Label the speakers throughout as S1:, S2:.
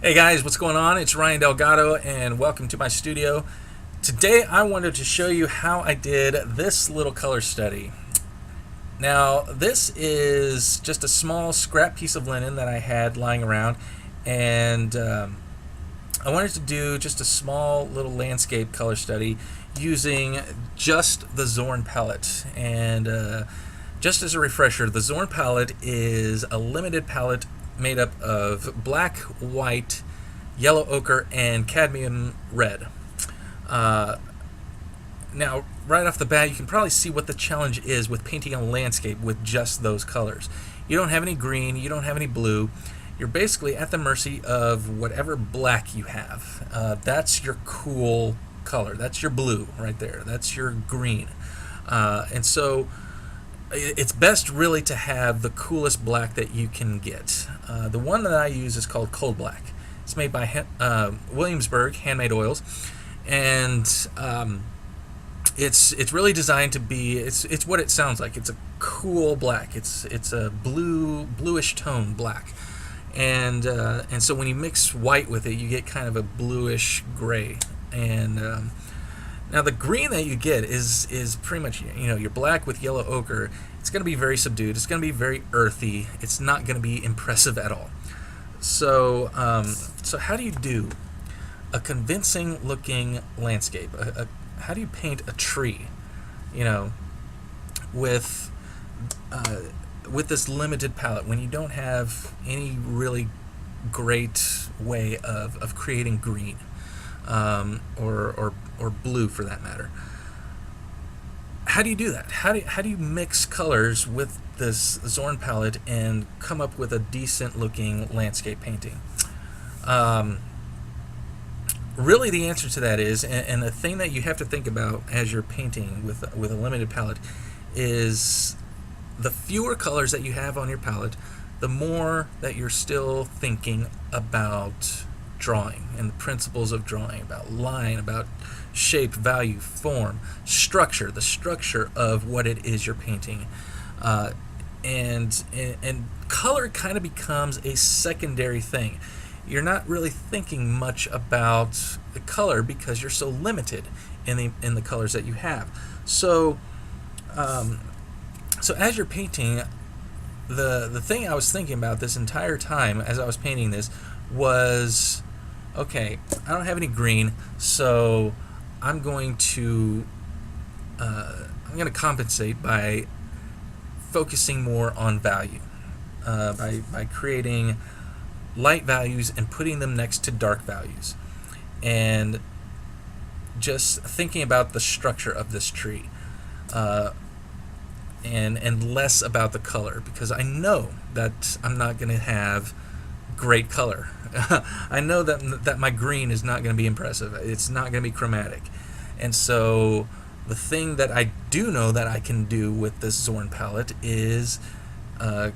S1: Hey guys, what's going on? It's Ryan Delgado and welcome to my studio. Today I wanted to show you how I did this little color study. Now this is just a small scrap piece of linen that I had lying around, and I wanted to do just a small little landscape color study using just the Zorn palette. And just as a refresher, the Zorn palette is a limited palette made up of black, white, yellow ochre, and cadmium red. Now, right off the bat, you can probably see what the challenge is with painting a landscape with just those colors. You don't have any green, you don't have any blue. You're basically at the mercy of whatever black you have. That's your cool color. That's your blue right there. That's your green. And so it's best really to have the coolest black that you can get. The one that I use is called Cold Black. It's made by Williamsburg Handmade Oils, and it's really designed to be. It's what it sounds like. It's a cool black. It's a bluish tone black, and so when you mix white with it, you get kind of a bluish gray. And now the green that you get is pretty much, your black with yellow ochre. It's going to be very subdued. It's going to be very earthy. It's not going to be impressive at all. So so how do you do a convincing looking landscape? How do you paint a tree, with this limited palette when you don't have any really great way of creating green? Or blue for that matter. How do you do that? How do you mix colors with this Zorn palette and come up with a decent looking landscape painting? Really, the answer to that is, and the thing that you have to think about as you're painting with a limited palette, is the fewer colors that you have on your palette, the more that you're still thinking about drawing and the principles of drawing, about line, about shape, value, form, structure, the structure of what it is you're painting. And color kind of becomes a secondary thing. You're not really thinking much about the color because you're so limited in the colors that you have. So so as you're painting, the thing I was thinking about this entire time as I was painting this was, okay, I don't have any green, so I'm going to compensate by focusing more on value, by creating light values and putting them next to dark values, and just thinking about the structure of this tree, and less about the color, because I know that I'm not going to have great color. I know that my green is not going to be impressive. It's not going to be chromatic. And so the thing that I do know that I can do with this Zorn palette is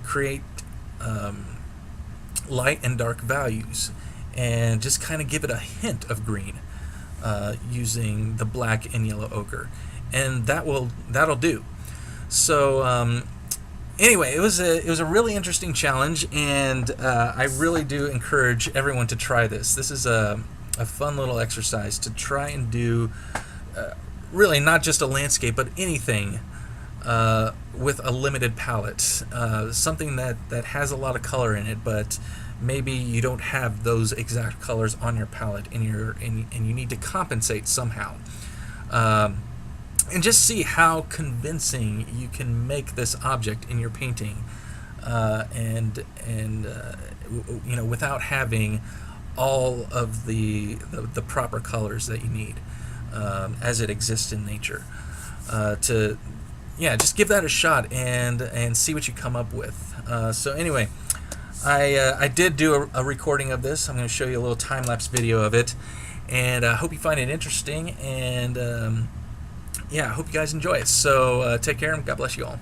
S1: create light and dark values, and just kind of give it a hint of green using the black and yellow ochre, and that'll do. So anyway, it was a really interesting challenge, and I really do encourage everyone to try this. This is a fun little exercise to try and do, really not just a landscape, but anything with a limited palette. Something that has a lot of color in it, but maybe you don't have those exact colors on your palette, and you need to compensate somehow. And just see how convincing you can make this object in your painting, and without having all of the proper colors that you need as it exists in nature. Just give that a shot and see what you come up with. So anyway, I did do a recording of this. I'm going to show you a little time-lapse video of it, and I hope you find it interesting, and I hope you guys enjoy it. So take care, and God bless you all.